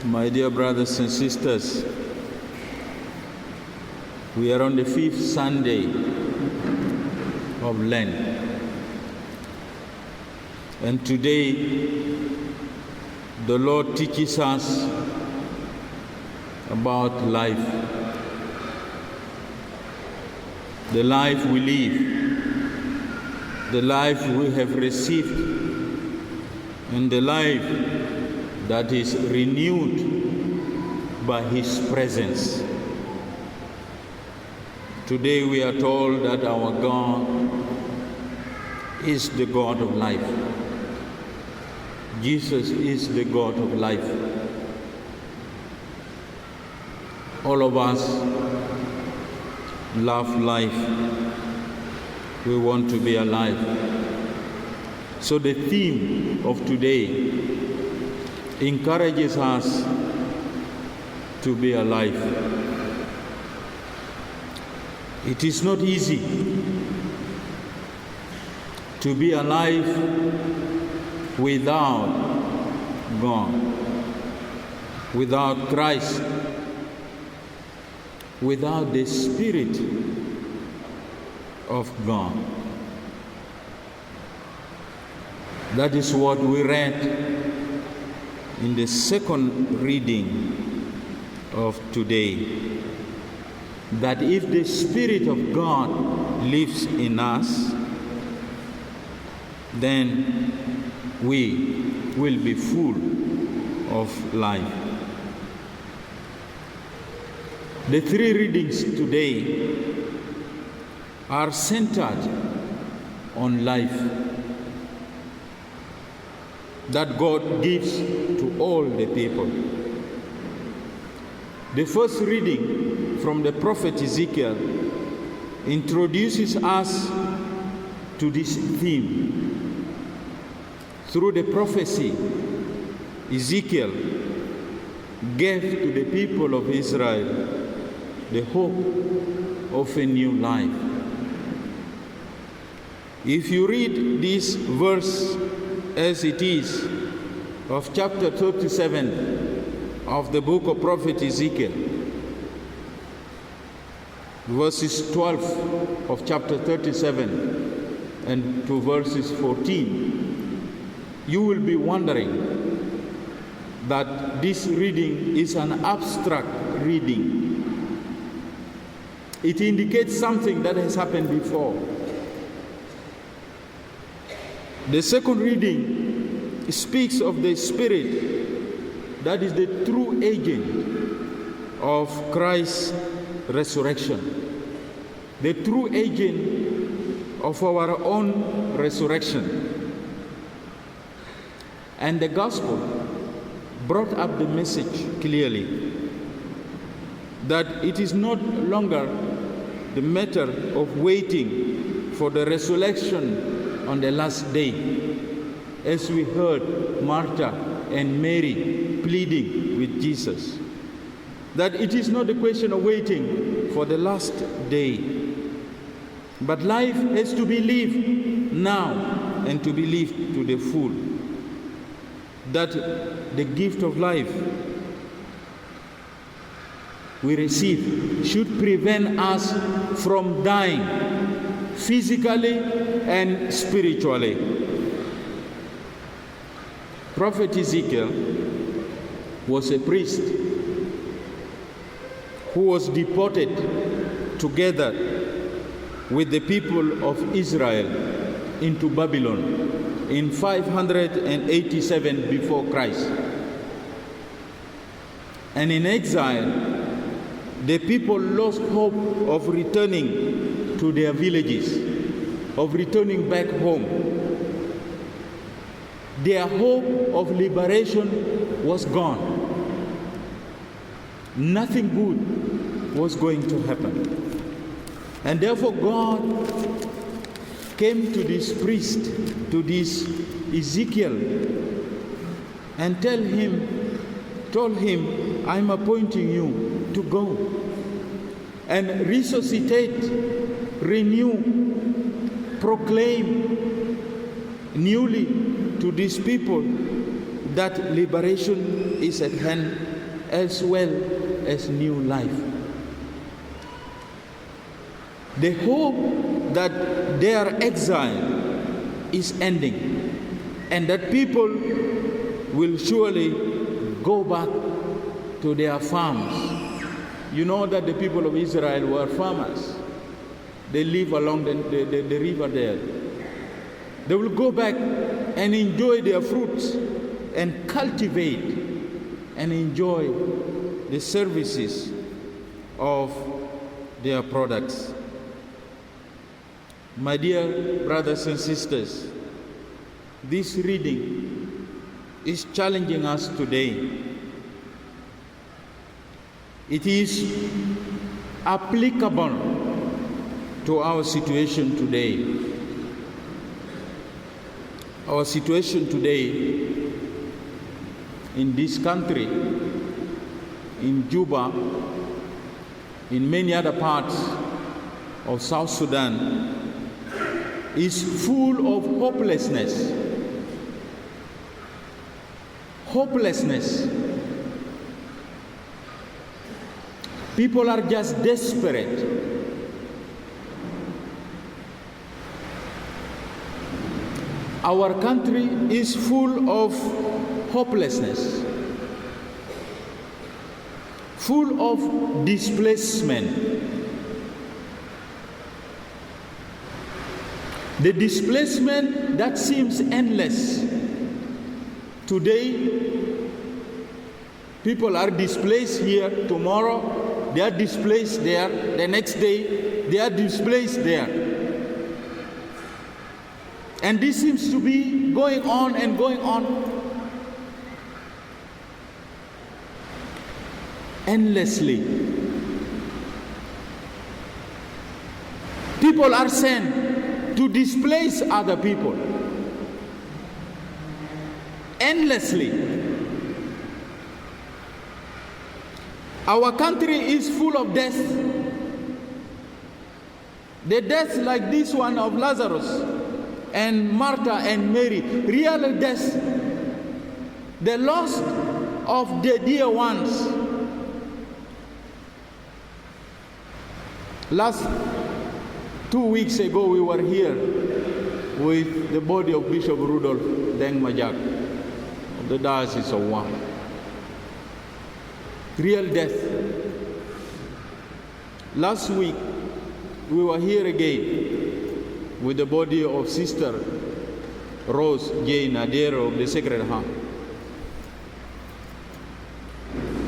My dear brothers and sisters, we are on the 5th Sunday of Lent. And today, the Lord teaches us about life. The life we live, the life we have received, and the life that is renewed by His presence. Today we are told that our God is the God of life. Jesus is the God of life. All of us love life. We want to be alive. So the theme of today encourages us to be alive. It is not easy to be alive without God, without Christ, without the Spirit of God. That is what we read in the second reading of today, that if the Spirit of God lives in us, then we will be full of life. The three readings today are centered on life that God gives to all the people. The first reading from the prophet Ezekiel introduces us to this theme. Through the prophecy, Ezekiel gave to the people of Israel the hope of a new life. If you read this verse as it is of chapter 37 of the book of prophet Ezekiel, verses 12 of chapter 37 and to verses 14, you will be wondering that this reading is an abstract reading. It indicates something that has happened before. The second reading speaks of the Spirit that is the true agent of Christ's resurrection, the true agent of our own resurrection. And the gospel brought up the message clearly that it is no longer the matter of waiting for the resurrection on the last day, as we heard Martha and Mary pleading with Jesus, that it is not a question of waiting for the last day, but life has to be lived now and to be lived to the full. That the gift of life we receive should prevent us from dying physically and spiritually. Prophet Ezekiel was a priest who was deported together with the people of Israel into Babylon in 587 before Christ. And in exile, the people lost hope of returning to their villages, of returning back home. Their hope of liberation was gone. Nothing good was going to happen. And therefore God came to this priest, to this Ezekiel, and told him, I'm appointing you to go and resuscitate, renew, proclaim newly to these people that liberation is at hand, as well as new life. They hope that their exile is ending and that people will surely go back to their farms. You know that the people of Israel were farmers. They live along the river there. They will go back and enjoy their fruits and cultivate and enjoy the services of their products. My dear brothers and sisters, this reading is challenging us today. It is applicable to our situation today. Our situation today in this country, in Juba, in many other parts of South Sudan, is full of hopelessness. Hopelessness. People are just desperate. Our country is full of hopelessness, full of displacement. The displacement that seems endless. Today, people are displaced here, tomorrow they are displaced there, the next day they are displaced there. And this seems to be going on and going on endlessly. People are sent to displace other people endlessly. Our country is full of death. The deaths like this one of Lazarus and Martha and Mary, real death, the loss of the dear ones. Last 2 weeks ago, we were here with the body of Bishop Rudolph Deng Majak of the Diocese of Wam. Real death. Last week, we were here again with the body of Sister Rose Jane Adero of the Sacred Heart.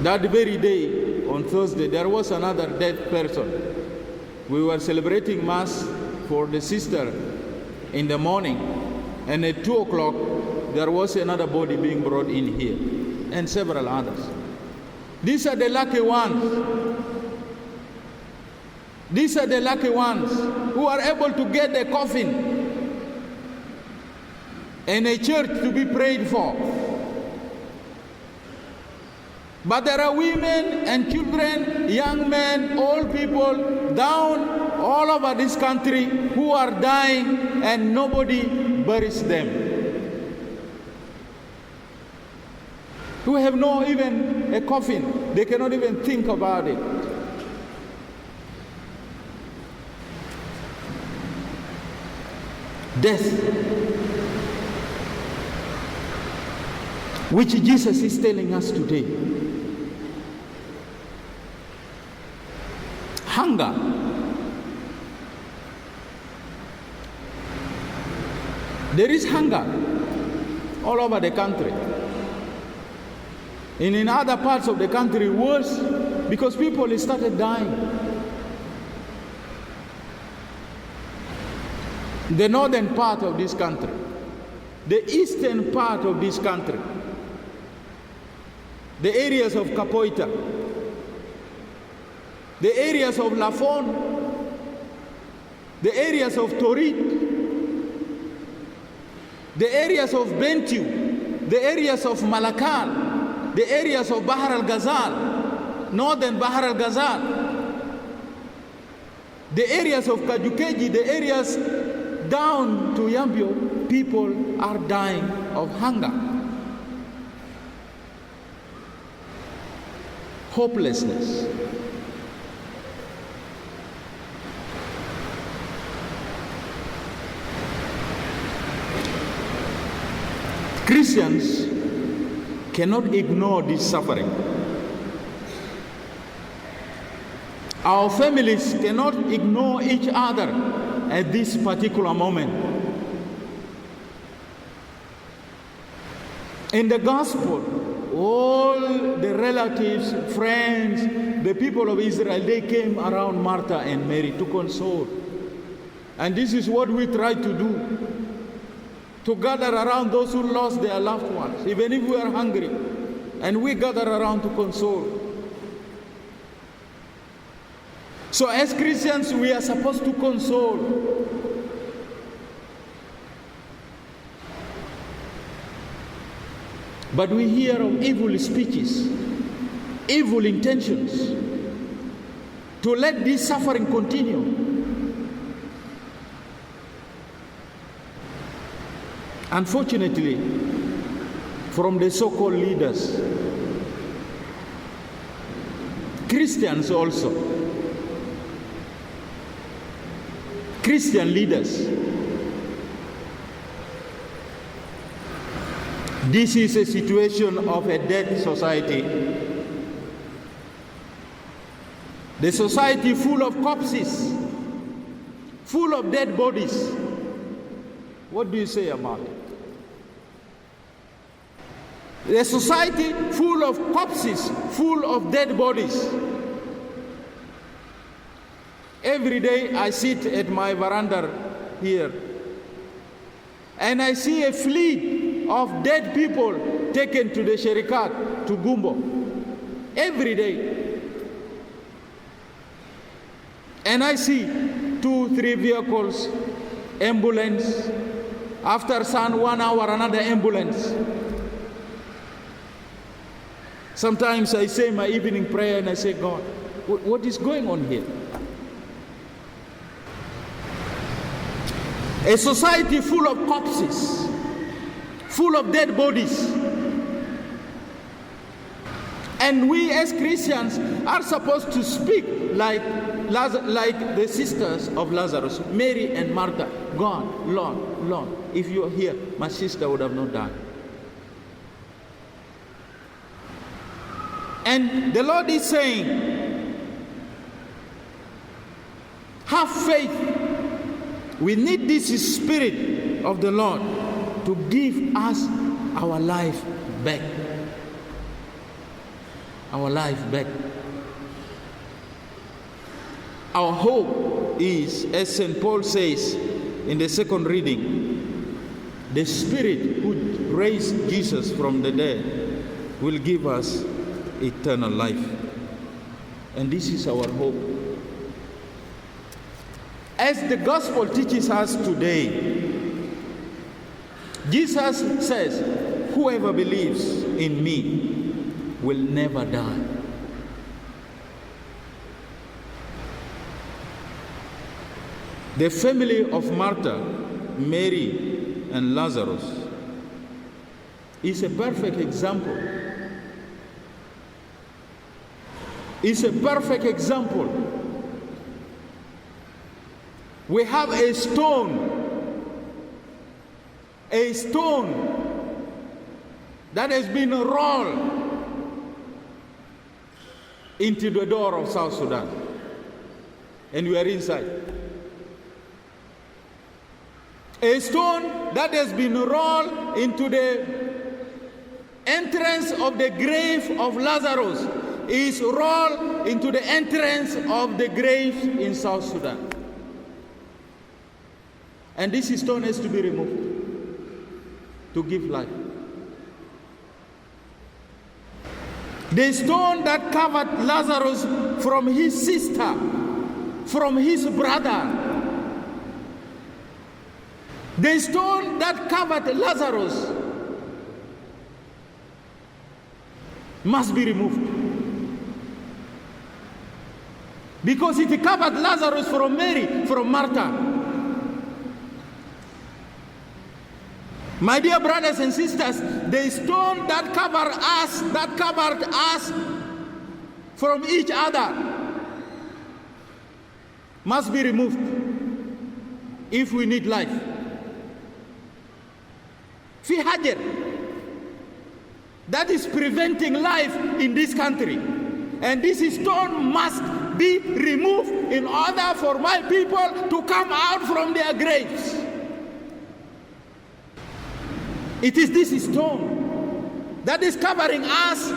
That very day, on Thursday, there was another dead person. We were celebrating Mass for the sister in the morning, and at 2 o'clock, there was another body being brought in here, and several others. These are the lucky ones. These are the lucky ones who are able to get a coffin and a church to be prayed for. But there are women and children, young men, old people, down all over this country who are dying and nobody buries them. Who have no even a coffin. They cannot even think about it. Death, which Jesus is telling us today. Hunger. There is hunger all over the country. And in other parts of the country, worse, because people started dying. The northern part of this country, the eastern part of this country, the areas of Capoeira, the areas of Lafon, the areas of Torit, the areas of Bentiu, the areas of Malakal, the areas of Bahar al-Ghazal, northern Bahar al-Ghazal, the areas of Kajukeji, the areas down to Yambio, people are dying of hunger. hopelessness. Christians cannot ignore this suffering. Our families cannot ignore each other at this particular moment. In the gospel, all the relatives, friends, the people of Israel, they came around Martha and Mary to console. And this is what we try to do, to gather around those who lost their loved ones, even if we are hungry, and we gather around to console. So as Christians, we are supposed to console. But we hear of evil speeches, evil intentions, to let this suffering continue. Unfortunately, from the so-called leaders, Christians also, Christian leaders, this is a situation of a dead society. The society full of corpses, full of dead bodies. What do you say about it? A society full of corpses, full of dead bodies. Every day I sit at my veranda here and I see a fleet of dead people taken to the Sherikat, to Gumbo. Every day. And I see 2-3 vehicles, ambulance. After sun, 1 hour, another ambulance. Sometimes I say my evening prayer and I say, God, what is going on here? A society full of corpses, full of dead bodies. And we as Christians are supposed to speak like the sisters of Lazarus, Mary and Martha. God, Lord, if you are here, my sister would have not died. And the Lord is saying, have faith. We need this Spirit of the Lord to give us our life back. Our life back. Our hope is, as St. Paul says in the second reading, the Spirit who raised Jesus from the dead will give us eternal life. And this is our hope. As the gospel teaches us today, Jesus says, whoever believes in me will never die. The family of Martha, Mary, and Lazarus is a perfect example. It's a perfect example. We have a stone that has been rolled into the door of South Sudan, and we are inside. A stone that has been rolled into the entrance of the grave of Lazarus is rolled into the entrance of the grave in South Sudan. And this stone has to be removed to give life. The stone that covered Lazarus from his sister, from his brother. The stone that covered Lazarus must be removed. Because it covered Lazarus from Mary, from Martha. My dear brothers and sisters, the stone that covered us from each other must be removed if we need life. Fi hajar, that is preventing life in this country. And this stone must be removed in order for my people to come out from their graves. It is this stone that is covering us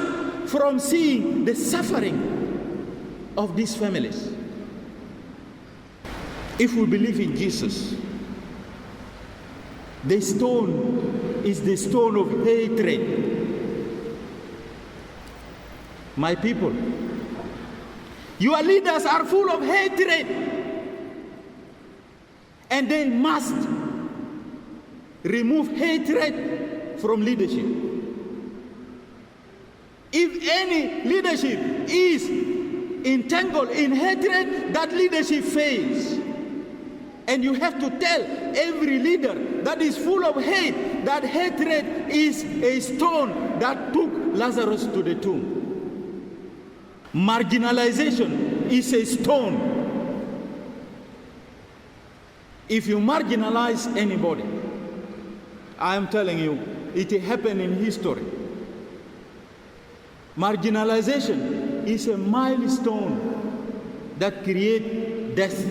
from seeing the suffering of these families. If we believe in Jesus, the stone is the stone of hatred. My people, your leaders are full of hatred, and they must remove hatred from leadership. If any leadership is entangled in hatred, that leadership fails. And you have to tell every leader that is full of hate that hatred is a stone that took Lazarus to the tomb. Marginalization is a stone. If you marginalize anybody, I am telling you, it happened in history. Marginalization is a milestone that creates death.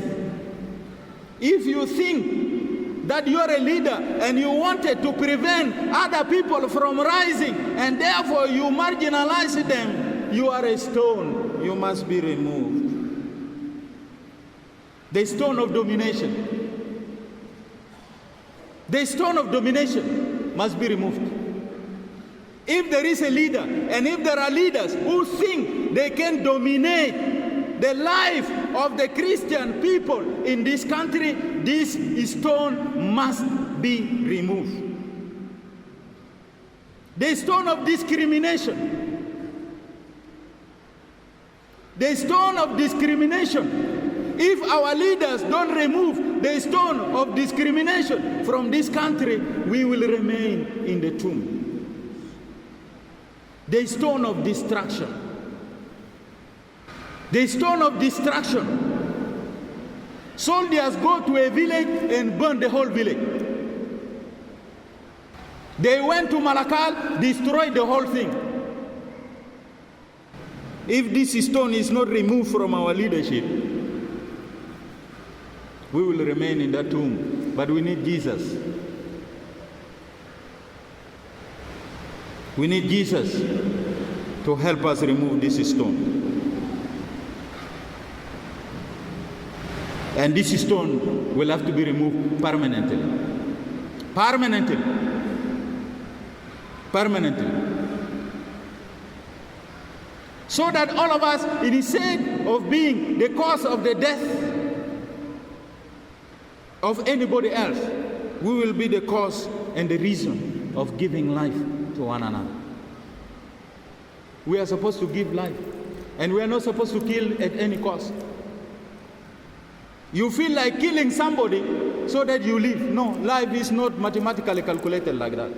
If you think that you are a leader and you wanted to prevent other people from rising and therefore you marginalize them, you are a stone. You must be removed. The stone of domination. The stone of domination must be removed. If there is a leader and if there are leaders who think they can dominate the life of the Christian people in this country, this stone must be removed. The stone of discrimination. The stone of discrimination. If our leaders don't remove the stone of discrimination from this country, we will remain in the tomb. The stone of distraction. The stone of distraction. Soldiers go to a village and burn the whole village. They went to Malakal, destroyed the whole thing. If this stone is not removed from our leadership, we will remain in that tomb. But we need Jesus. We need Jesus to help us remove this stone. And this stone will have to be removed permanently. Permanently. Permanently. So that all of us, instead of being the cause of the death of anybody else, we will be the cause and the reason of giving life to one another. We are supposed to give life, and we are not supposed to kill at any cost. You feel like killing somebody so that you live. No, life is not mathematically calculated like that.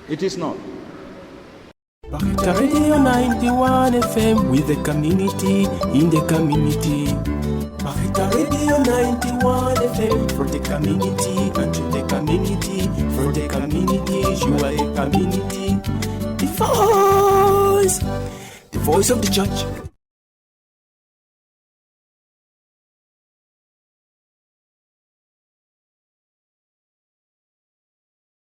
It is not. Radio 91 FM with the community, in the community. Radio 91 FM for the community, and to the community, for the community. You are a community. The voice of the church.